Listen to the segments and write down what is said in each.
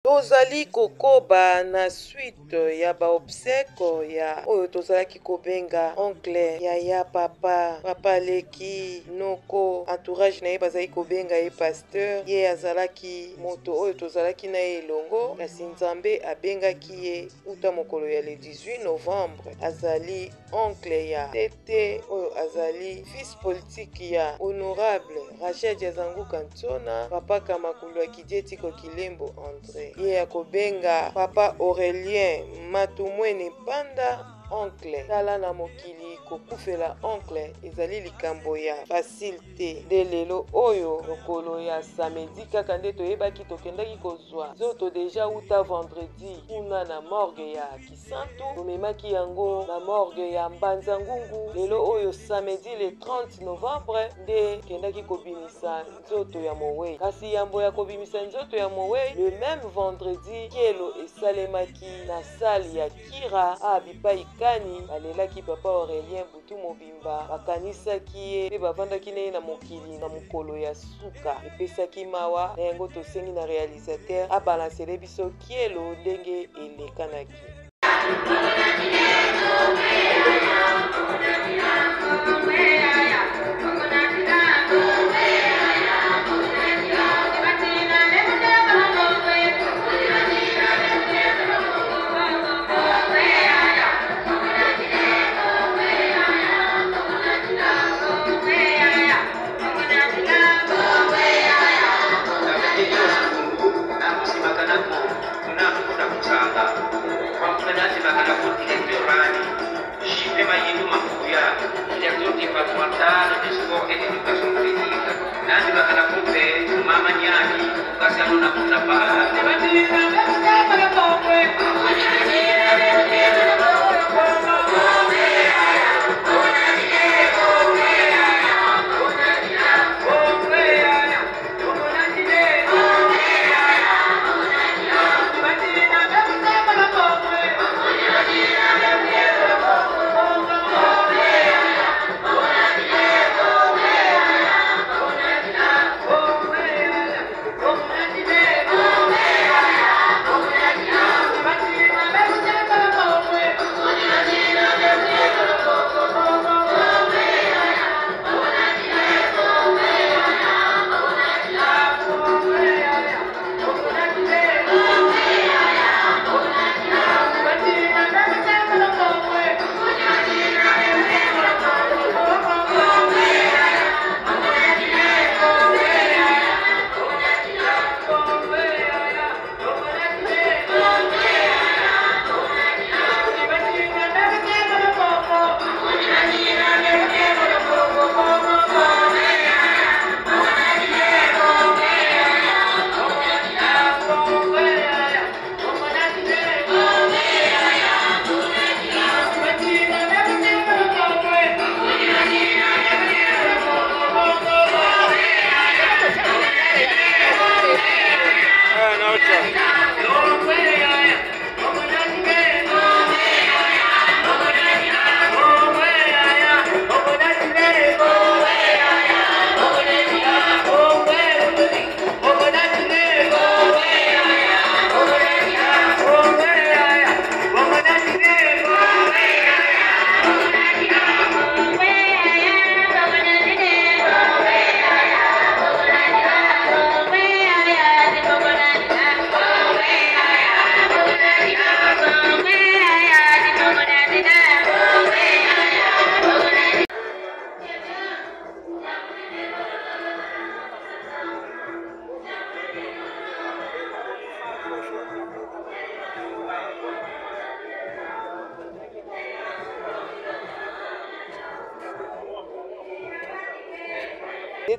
tozali kokoba na suite ya baobseko ya oyo tozalaki kobenga oncle yaya papa leki noko entourage na ye bazali kobenga ye pasteur. Ye azalaki moto oyo tozalaki na ye elongo, kasi nzambe abengaki ye uta mokolo ya le 18 novembre. Azali oncle ya tete oyo azali fils politique ya honorable Rachel Diazanguka Ntona, papa Kamakulu Akidie Tiko Kilembo André. Ye akobenga papa Aurélien Matumwene Panda oncle. Tala na mokili kokufela oncle ezali likambo ya facile te. Nde lelo oyo lokolo ya samedi kaka nde toyebaki tokendaki kozwa nzoto deja uta vendredi kuna na morgue ya Kisantu, tomemaki yango na morgue ya Mbanza Ngungu. Lelo oyo samedi le 30 novembre nde kendaki kobimisa nzoto ya Mowei. Kasi yambo ya kobimisa nzoto ya Mowei le même vendredi kielo esalemaki na sali ya Kira Bipai Kani. Balelaki papa Aurélien butu mobimba, bakanisaki ye mpe bavandaki na ye na mokili na mokolo ya suka. Epesaki mawa na yango tosengi na réalisateur abalansele biso kielo ndenge elekanaki.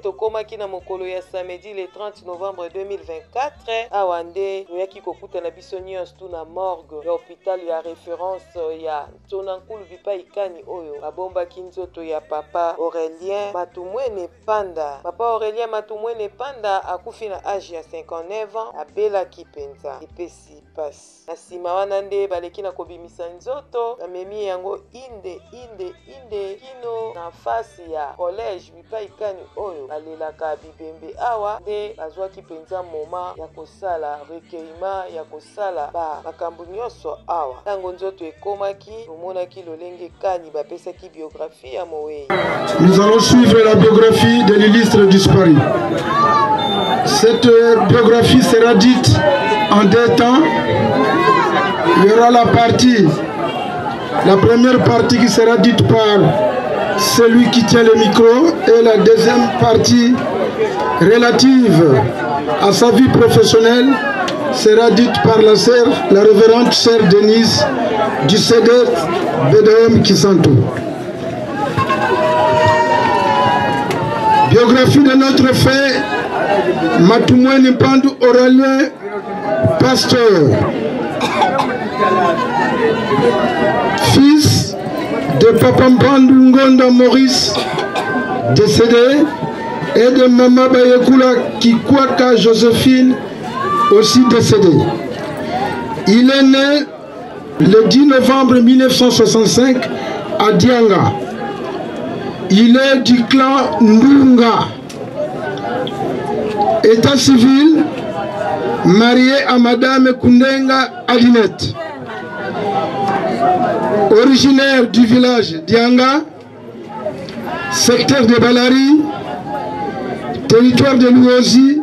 Tokomaki na mokolo ya samedi le 30 novembre 2024 awa nde toyaki kokuta na biso nyonso tu na morgue ya hôpital ya référence ya Ntonankulu Bipai Kani oyo babombaki nzoto ya papa Aurélien Matumwene Panda. Papa Aurélien Matumwene Panda akufi na age ya 59 ans, abelaki penza epesi pasi. Na nsima wana nde baleki na kobimisa nzoto, bamemi yango inde kino na fasi ya collège Bipai Kani oyo oyo balelaka bibembe awa nde bazwaki mpenza moma ya kosala recueillement ya kosala makambo nyonso awa. Ntango nzoto ekomaki tomonaki lolenge kani bapesaki biographie ya Moweyi. Nous allons suivre la biographie de l'illustre disparu. Cette biographie sera dite en deux temps. Il y aura la première partie qui sera dite par celui qui tient le micro et la deuxième partie relative à sa vie professionnelle sera dite par la révérende sœur Denise du CEDEF BDM Kisantu. Biographie de notre fait, Matumweni Mpandu Aurélien, pasteur, fils de Papa Mpandu Ngonda Maurice, décédé, et de Mama Bayekula Kikwaka Joséphine, aussi décédée. Il est né le 10 novembre 1965 à Dianga. Il est du clan Ndunga. État civil, marié à Madame Kundenga Alinette. Originaire du village Dianga, secteur de Balari, territoire de Louosi,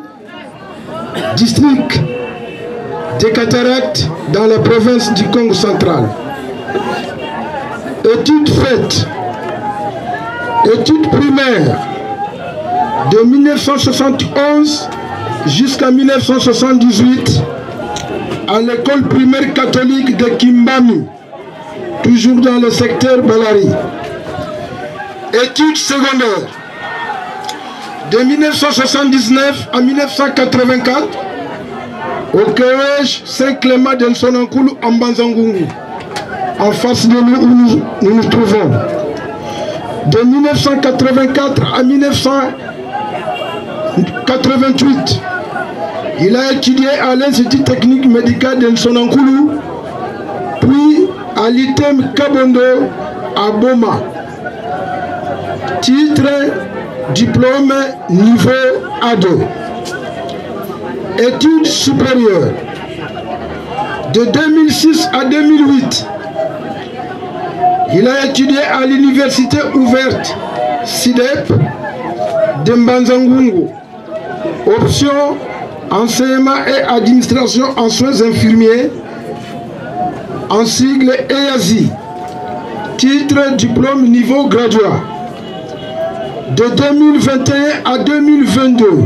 district des Cataractes dans la province du Congo central. Études faites. Études primaires de 1971 jusqu'à 1978 à l'école primaire catholique de Kimbami, toujours dans le secteur Balari. Études secondaires de 1979 à 1984 au collège Saint-Clément de Nsonankulu en Banzangungu, en face de nous où nous nous trouvons. De 1984 à 1988, il a étudié à l'Institut technique médical de Nsonankulu, puis à l'ITEM Kabondo à Boma. Titre, diplôme niveau A2. Études supérieures. De 2006 à 2008, il a étudié à l'université ouverte SIDEP de Mbanzangungu. Option enseignement et administration en soins infirmiers, en sigle EASI. Titre diplôme niveau graduat. De 2021 à 2022,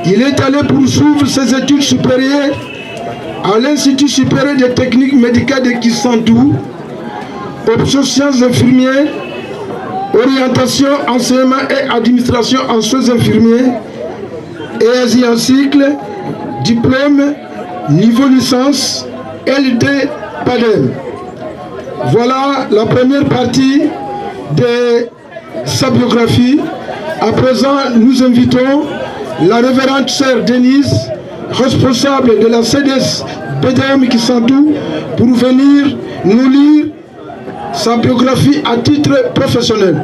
il est allé poursuivre ses études supérieures à l'Institut supérieur des techniques médicales de Kisantu. Option sciences infirmières, orientation, enseignement et administration en soins infirmiers, EASI en cycle, diplôme, niveau licence, LD PADEM. Voilà la première partie de sa biographie. À présent, nous invitons la révérende sœur Denise, responsable de la CEDES BDM Kisantu, pour venir nous lire sa biographie à titre professionnel.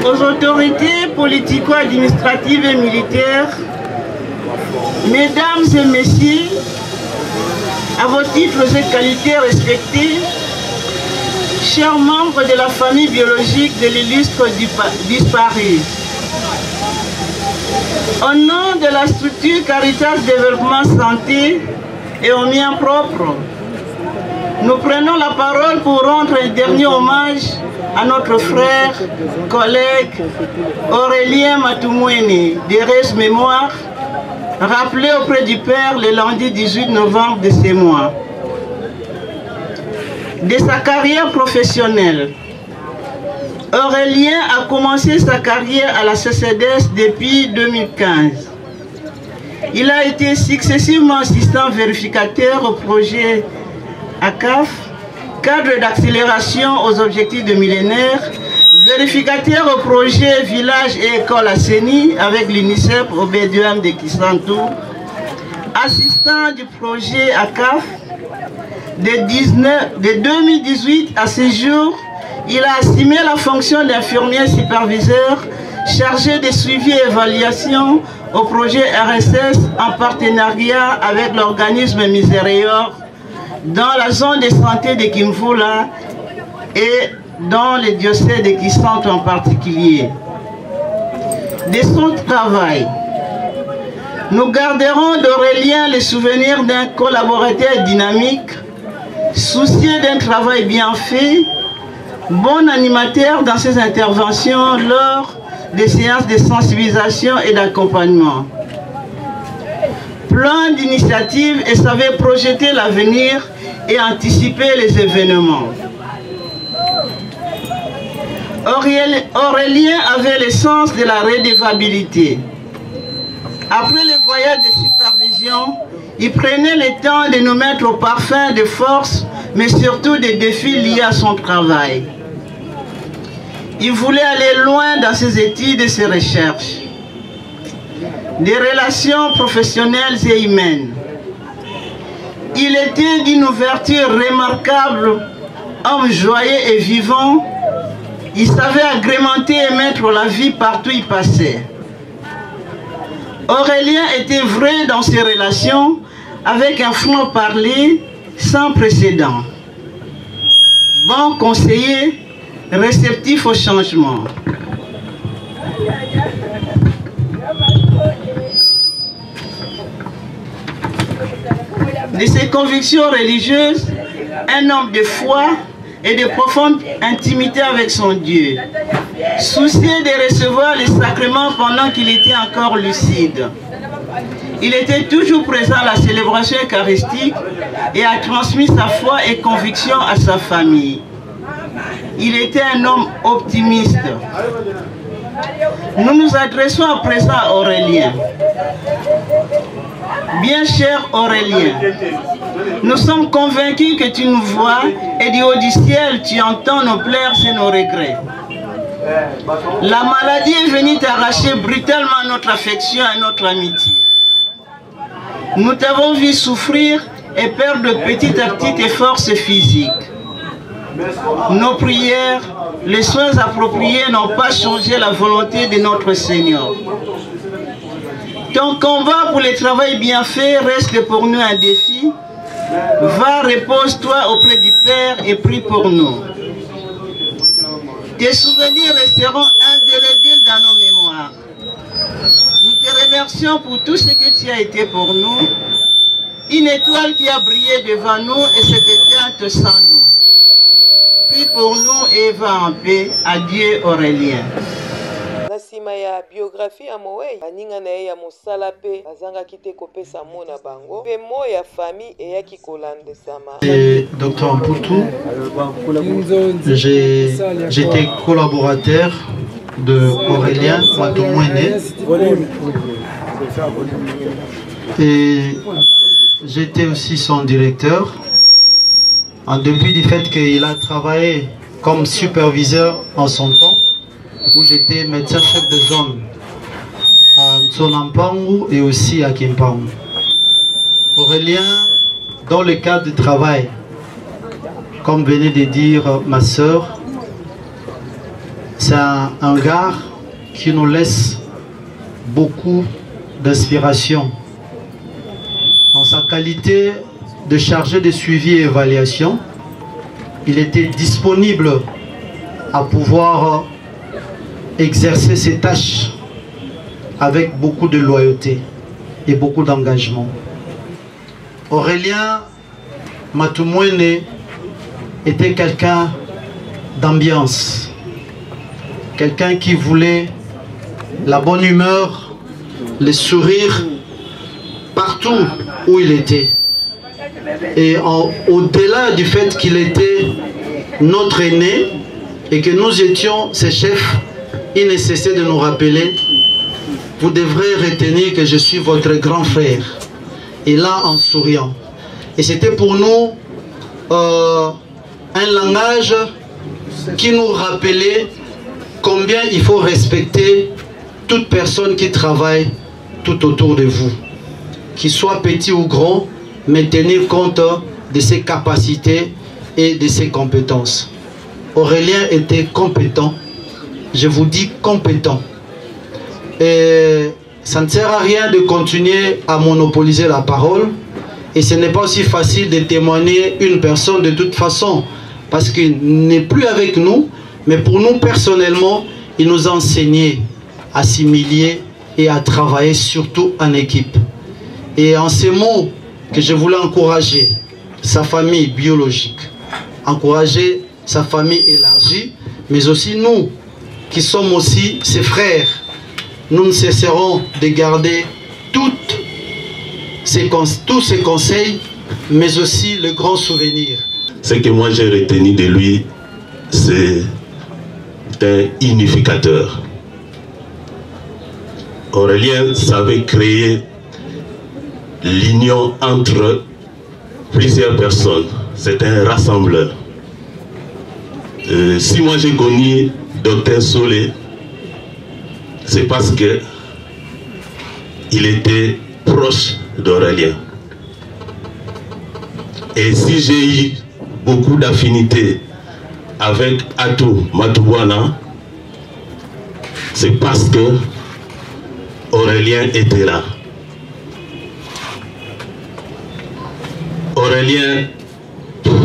Aux autorités politico-administratives et militaires, mesdames et messieurs, à vos titres et qualités respectés, chers membres de la famille biologique de l'illustre disparu, au nom de la structure Caritas Développement Santé et au mien propre, nous prenons la parole pour rendre un dernier hommage à notre frère, collègue Aurélien Matumweni, d'heureuse mémoire, rappelé auprès du Père le lundi 18 novembre de ce mois. De sa carrière professionnelle, Aurélien a commencé sa carrière à la CCDS depuis 2015. Il a été successivement assistant vérificateur au projet ACAF, cadre d'accélération aux objectifs de millénaire, vérificateur au projet Village et École à Séni avec l'UNICEF au BDM de Kisantu, assistant du projet ACAF. De 2018 à ce jour, il a assumé la fonction d'infirmier superviseur chargé de suivi et évaluation au projet RSS en partenariat avec l'organisme Misérior dans la zone de santé de Kimvula et dans le diocèse de Kisante en particulier. De son travail, nous garderons d'Aurélien le souvenir d'un collaborateur dynamique, soucieux d'un travail bien fait, bon animateur dans ses interventions lors des séances de sensibilisation et d'accompagnement. Plein d'initiatives et savait projeter l'avenir et anticiper les événements. Aurélien avait le sens de la redevabilité. Après le voyage de supervision, il prenait le temps de nous mettre au parfum de force, mais surtout des défis liés à son travail. Il voulait aller loin dans ses études et ses recherches. Des relations professionnelles et humaines. Il était d'une ouverture remarquable, homme joyeux et vivant. Il savait agrémenter et mettre la vie partout où il passait. Aurélien était vrai dans ses relations avec un franc-parler sans précédent. Bon conseiller, réceptif au changement. De ses convictions religieuses, un homme de foi et de profonde intimité avec son Dieu, soucieux de recevoir les sacrements pendant qu'il était encore lucide. Il était toujours présent à la célébration eucharistique et a transmis sa foi et conviction à sa famille. Il était un homme optimiste. Nous nous adressons à présent à Aurélien. Bien cher Aurélien, nous sommes convaincus que tu nous vois et du haut du ciel tu entends nos pleurs et nos regrets. La maladie est venue t'arracher brutalement notre affection et notre amitié. Nous t'avons vu souffrir et perdre petit à petit tes forces physiques. Nos prières, les soins appropriés n'ont pas changé la volonté de notre Seigneur. Ton combat pour le travail bien fait reste pour nous un défi. Va, repose-toi auprès du Père et prie pour nous. Tes souvenirs resteront indélébiles dans nos mémoires. Nous te remercions pour tout ce que tu as été pour nous. Une étoile qui a brillé devant nous et s'est éteinte sans nous. Prie pour nous et va en paix. Adieu Aurélien. Na sima ya biographie ya Moei baninga na ye ya mosala pe bazangaki te kopesa mo na bango pe mo ya famille eyaki kolandesama. Dr Mputu, j'étais collaborateur de Aurélien Matomwene et j'étais aussi son directeur en dépit du fait qu'il a travaillé comme superviseur en son temps, où j'étais médecin-chef de zone à Tsonampangu et aussi à Kimpangu. Aurélien, dans le cadre du travail, comme venait de dire ma soeur, c'est un gars qui nous laisse beaucoup d'inspiration. En sa qualité de chargé de suivi et évaluation, il était disponible à pouvoir exercer ses tâches avec beaucoup de loyauté et beaucoup d'engagement. Aurélien Matomwene était quelqu'un d'ambiance, quelqu'un qui voulait la bonne humeur, le sourire partout où il était. Et au-delà du fait qu'il était notre aîné et que nous étions ses chefs, il ne cessait de nous rappeler: vous devrez retenir que je suis votre grand frère. Et là, en souriant. Et c'était pour nous un langage qui nous rappelait combien il faut respecter toute personne qui travaille tout autour de vous, qu'il soit petit ou grand, mais tenir compte de ses capacités et de ses compétences. Aurélien était compétent. Je vous dis compétent. Et ça ne sert à rien de continuer à monopoliser la parole. Et ce n'est pas aussi facile de témoigner une personne de toute façon. Parce qu'il n'est plus avec nous. Mais pour nous personnellement, il nous a enseigné à s'humilier et à travailler surtout en équipe. Et en ces mots que je voulais encourager sa famille biologique, encourager sa famille élargie, mais aussi nous qui sommes aussi ses frères, nous ne cesserons de garder tous ces conseils, mais aussi le grand souvenir. Ce que moi j'ai retenu de lui, c'est un unificateur. Aurélien savait créer l'union entre plusieurs personnes. C'est un rassembleur. Si moi j'ai connu Dr Solé, c'est parce que il était proche d'Aurélien. Et si j'ai eu beaucoup d'affinités avec Atou Matoubouana, c'est parce que Aurélien était là. Aurélien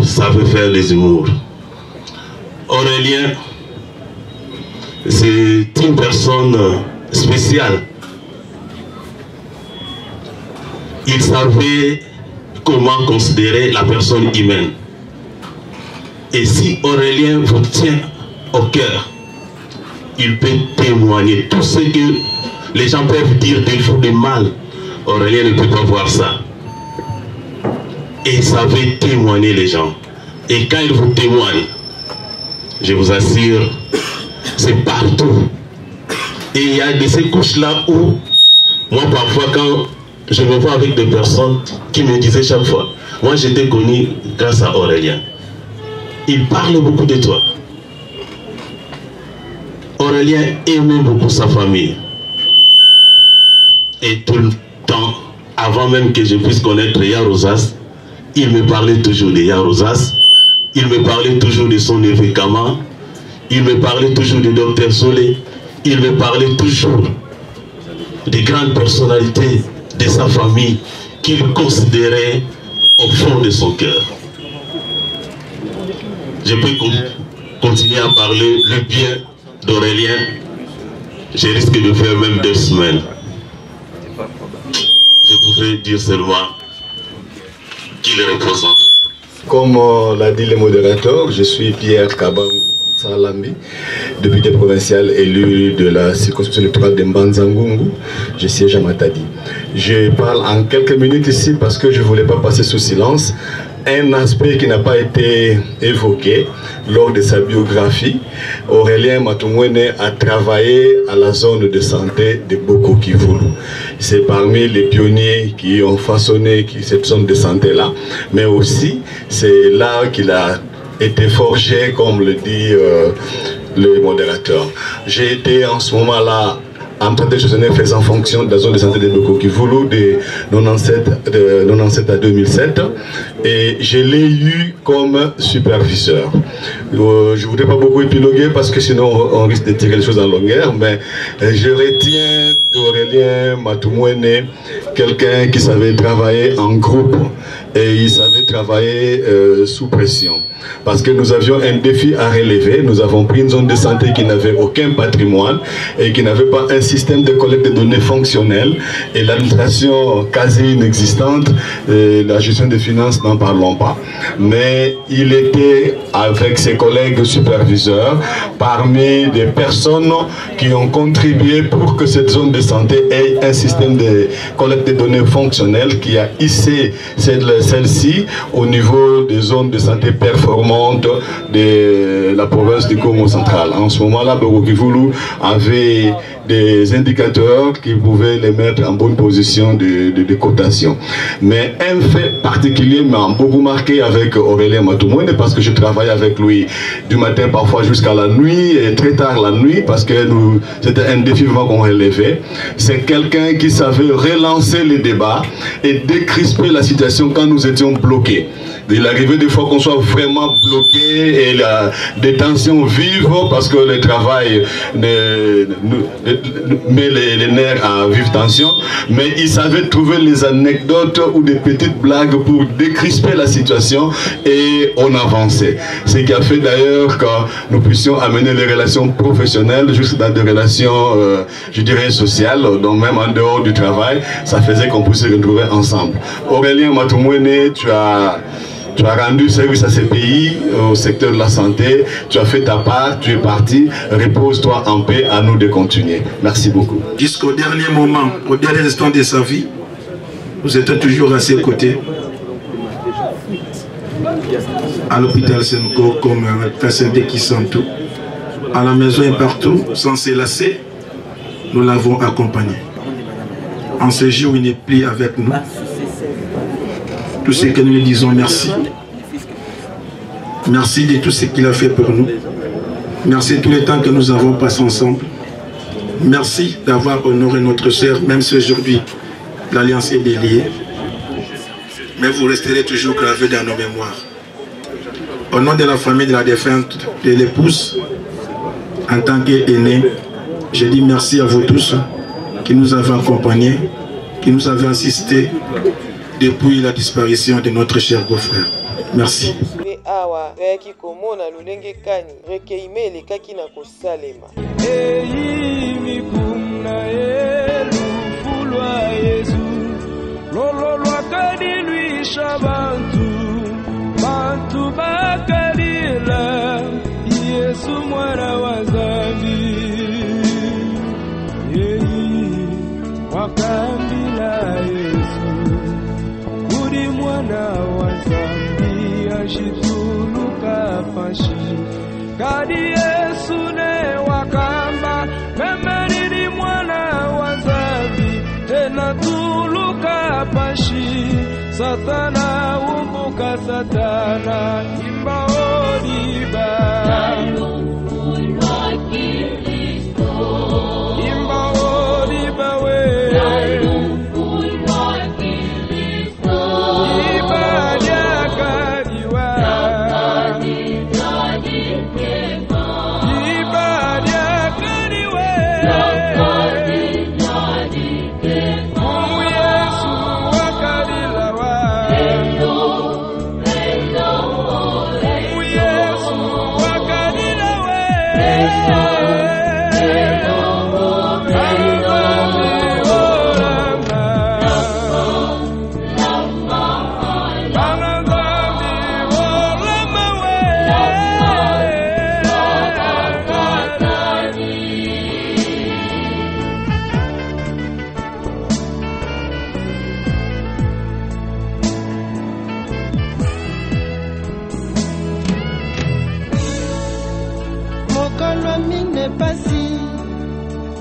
savait faire des humours. Aurélien, c'est une personne spéciale. Il savait comment considérer la personne humaine. Et si Aurélien vous tient au cœur, il peut témoigner tout ce que les gens peuvent dire qu'il faut de mal. Aurélien ne peut pas voir ça. Et il savait témoigner les gens. Et quand il vous témoigne, je vous assure, c'est partout. Et il y a de ces couches-là où, moi parfois quand je me vois avec des personnes qui me disaient chaque fois, moi j'étais connu grâce à Aurélien. Il parle beaucoup de toi. Aurélien aimait beaucoup sa famille. Et tout le temps, avant même que je puisse connaître Yarosas, il me parlait toujours de Yarosas. Il me parlait toujours de son neveu Kama. Il me parlait toujours de Dr Solé. Il me parlait toujours des grandes personnalités de sa famille qu'il considérait au fond de son cœur. Je peux continuer à parler le bien d'Aurélien. Je risque de faire même 2 semaines. Je pouvais dire seulement qu'il représente. Comme l'a dit le modérateur, je suis Pierre Kabang Salambi, député provincial élu de la circonscription électorale de Mbanza-Ngungu. Je siège à Matadi. Je parle en quelques minutes ici parce que je ne voulais pas passer sous silence un aspect qui n'a pas été évoqué lors de sa biographie. Aurélien Matoumouene a travaillé à la zone de santé de Boko Kivulu. C'est parmi les pionniers qui ont façonné cette zone de santé-là, mais aussi c'est là qu'il a été forgé, comme le dit le modérateur. J'ai été en ce moment-là en train de gestionner faisant fonction de la zone de santé de Boko Kivulu de 97 à 2007 et je l'ai eu comme superviseur. Je ne voudrais pas beaucoup épiloguer parce que sinon on risque de tirer les choses en longueur, mais je retiens d'Aurélien Matoumouene quelqu'un qui savait travailler en groupe et il savait travailler sous pression. Parce que nous avions un défi à relever, nous avons pris une zone de santé qui n'avait aucun patrimoine et qui n'avait pas un système de collecte de données fonctionnel et l'administration quasi inexistante, la gestion des finances n'en parlons pas. Mais il était avec ses collègues superviseurs parmi des personnes qui ont contribué pour que cette zone de santé ait un système de collecte de données fonctionnel qui a hissé celle-ci au niveau des zones de santé performantes de la province du Congo central. En ce moment-là, Boko Kivulu avait des indicateurs qui pouvaient les mettre en bonne position de cotation. Mais un fait particulier m'a beaucoup marqué avec Aurélien Matoumouene parce que je travaille avec lui du matin parfois jusqu'à la nuit et très tard la nuit parce que c'était un défi vraiment qu'on relevait. C'est quelqu'un qui savait relancer les débats et décrisper la situation quand nous étions bloqués. Il arrivait des fois qu'on soit vraiment bloqué et des tensions vives parce que le travail met les nerfs à vive tension. Mais il savait trouver les anecdotes ou des petites blagues pour décrisper la situation et on avançait. Ce qui a fait d'ailleurs que nous puissions amener les relations professionnelles jusqu'à des relations, je dirais, sociales. Donc même en dehors du travail, ça faisait qu'on puisse se retrouver ensemble. Aurélien Matoumouene, tu as rendu service à ces pays, au secteur de la santé, tu as fait ta part, tu es parti, repose-toi en paix, à nous de continuer. Merci beaucoup. Jusqu'au dernier moment, au dernier instant de sa vie, vous êtes toujours à ses côtés. À l'hôpital Senko, comme Kassende qui sent tout, à la maison et partout, sans se lasser, nous l'avons accompagné. En ce jour, il n'est plus avec nous. Tout ce que nous lui disons merci. Merci de tout ce qu'il a fait pour nous. Merci de tout le temps que nous avons passé ensemble. Merci d'avoir honoré notre sœur, même si aujourd'hui l'alliance est déliée. Mais vous resterez toujours gravés dans nos mémoires. Au nom de la famille de la défunte, de l'épouse, en tant qu'aîné, je dis merci à vous tous qui nous avez accompagnés, qui nous avez assistés depuis la disparition de notre cher beau-frère. Merci. Kadi Yesu ne wakamba memeridi mwana wazabi tena tuluka pashi satana umbuka satana imba odiba imba odiba we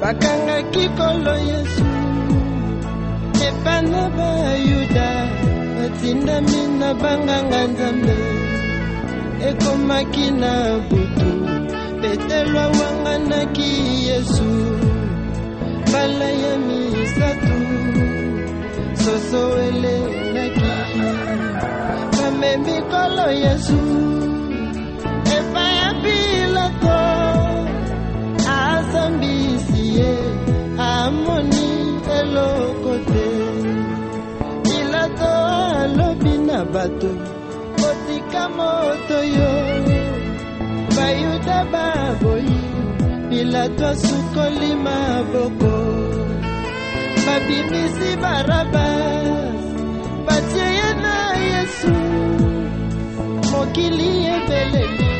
bakanga kikolo Yesu epana bayuda batindami na banganga nzambe ekomaki na butu petelwa wanganaki Yesu bala ya misatu soso elelaki bamemikolo Yesu epa ya Pilato azambisiye amoni elokote Pilato alobi na bato kotika moto yo bayuda baboyi Pilato asukoli maboko babimisi Barabas batie ye na Yesu mokili ebeleli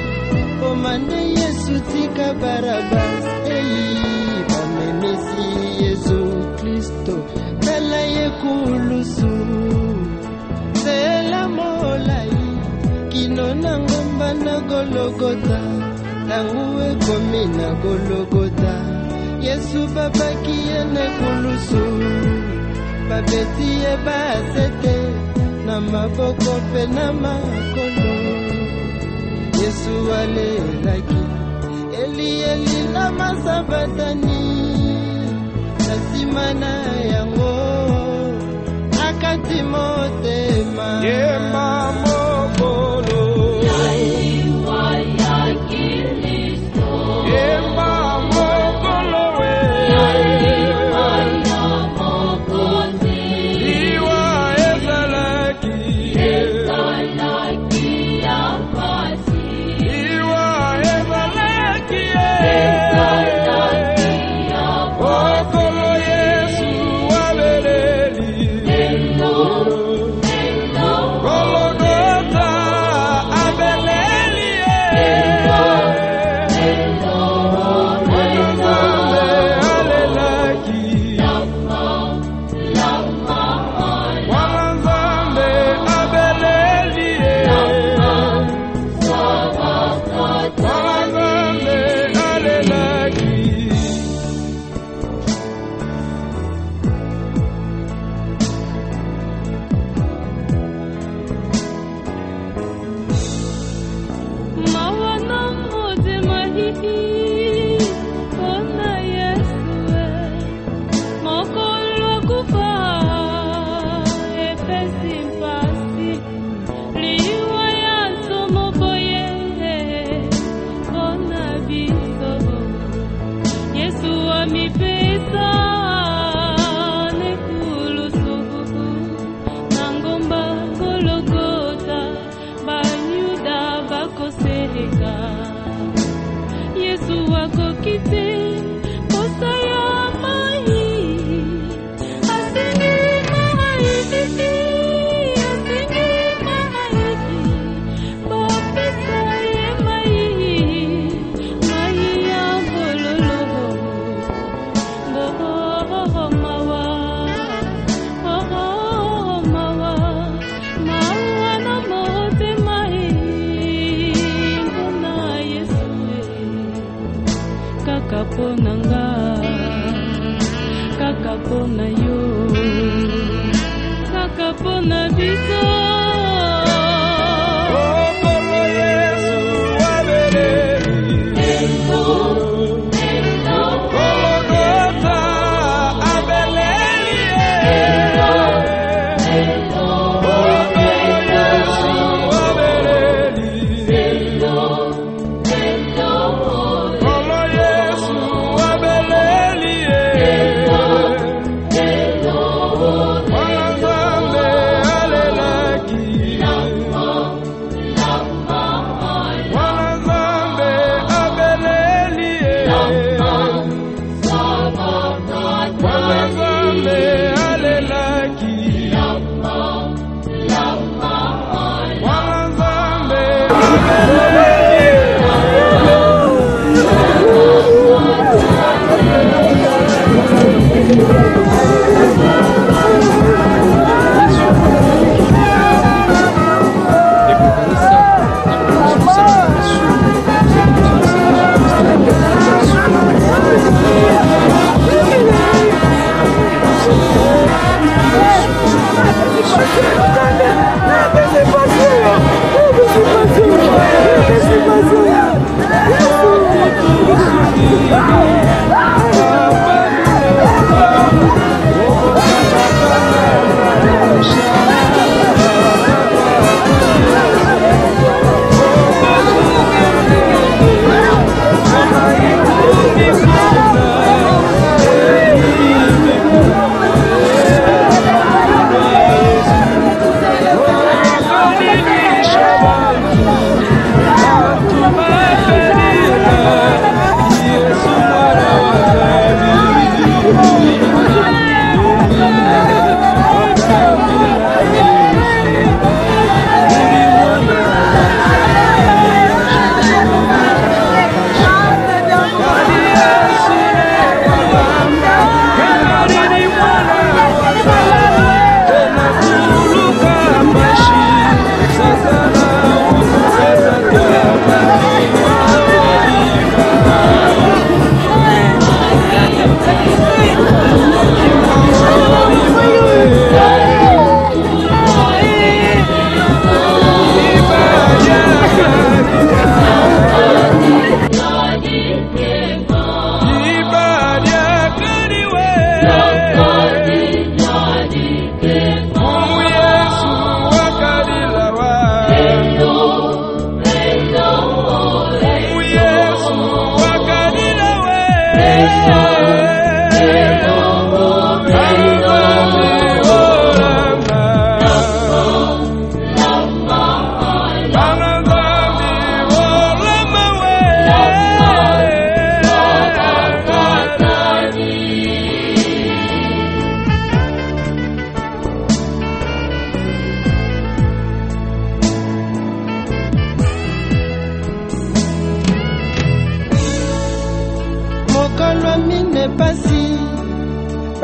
komande Yesu tika Barabas bamemisi Yesu Kristo tala ye kulusu sela molai kino na ngomba na Golgotha tangu ekomi na Golgotha Yesu babaki ye na kulusu babeti ye basete na maboko pe na makolo Yesu alelaki Eli Eli lama sabatani nasimana yango akati motema ye mamo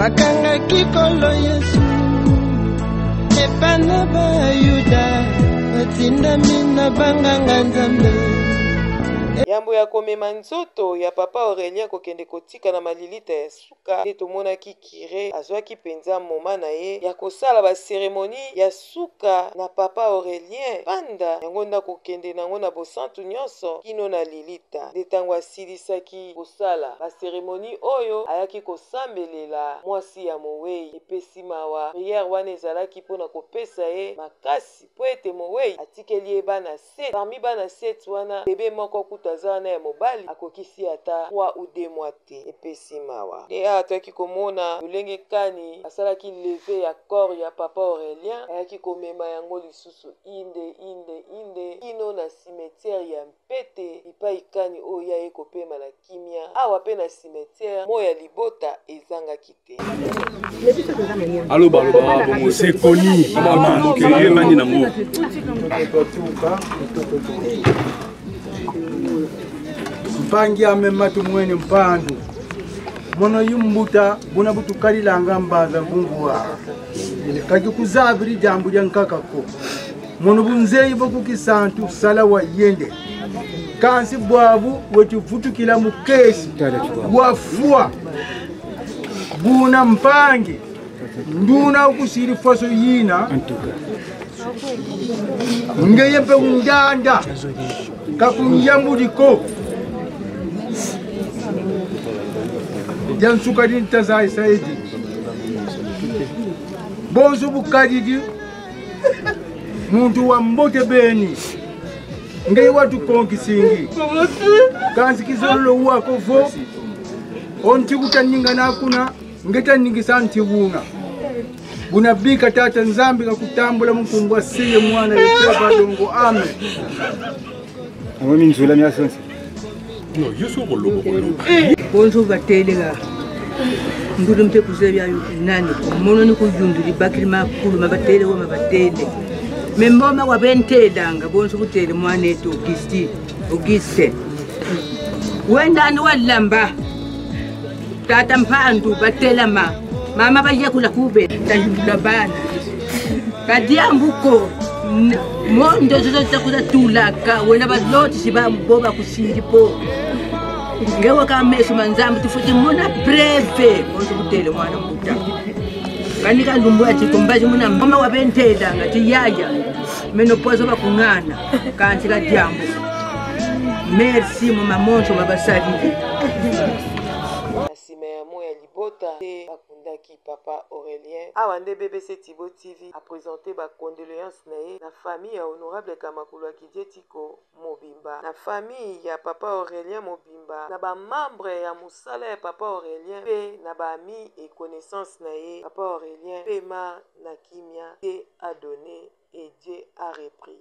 bakangaki kolo Yesu epana bayuda batindami na banganga Nzambe. Yambo ya komema nzoto ya papa Aurélien kokende kotika na malilita ya suka nde tomonaki kire azwaki penza moma na ye ya kosala baseremoni ya suka na papa Aurélien panda yango nda kokende nango na bosantu nyonso kino na lilita. Nde ntango asilisaki kosala baseremoni oyo ayaki kosambelela mwasi ya mowei epesi mawa. Priere wana ezalaki mpona kopesa ye makasi po ete mowei atikeli ye bana 7 parmi bana 7 wana bebe moko kuta azana ya mobali akokisi ata 3 ou 2 mois te epesi mawa. Nde atoyaki komona lolenge kani asalaki leve ya corps ya papa Aurélien ayaki komema yango lisusu inde kino na cimetière ya Mpete ipai kani oyo yaye kopema na kimia awa pe na cimetière moya libota ezangaki te. Aloba bongo sekoni mama ke mani nango mpangi amematu mwene mpandu mono yumbuta buna butukalilanga mbaza bunguwa kati kuzabiri jambu lya nkakako mono bunzeyi bokukisantu sala wa yende kansi bwabu wetuvutukila mukesi wafua buna mpangi nduna ukusiri faso yina ngeyempe undanda kakunyambuliko jansuka dintazai saidi bonzo bukadidi muntu wa mbote beni ngei watu konkisingi kansi kizolo wako vo onti kutaninga nakuna ngeta ningisa ntibuna bunabika tata Nzambi kakutambula mkumbwa siye mwana yeteba dongo ame awami nzula myasonse no yuso bolobo bonzo batelega ndulu mpe kuzebya nani mono ni kujunduli bakiri makulu mabatele wa mabatele memboma wa bentedanga bonzo kutele mwana eto Auguste wendani walamba tata mpandu batela mama baye kula kube tajula bana kadiambuko mondo zozo kuza tulaka wena baloti siba mboba kusilipo ngewe kameso manzambu tufuti mona breve bonzo kutele mwana muta kanika ndumbu ati kumbaji muna mama wabenteda ngati yaya menopause bakungana kanti kadiambu. Merci mama monso babasali te bakundaki papa Aurélien awa nde BBC Tibo TV a présenté ba condoléances na na famille ya honorable Kamakulu Akidjetiko Mobimba na famille ya papa Aurélien Mobimba na ba membre ya musala ya papa Aurélien pe na ba ami et connaissance na ye papa Aurélien pema na kimia te a donné et Dieu a repris.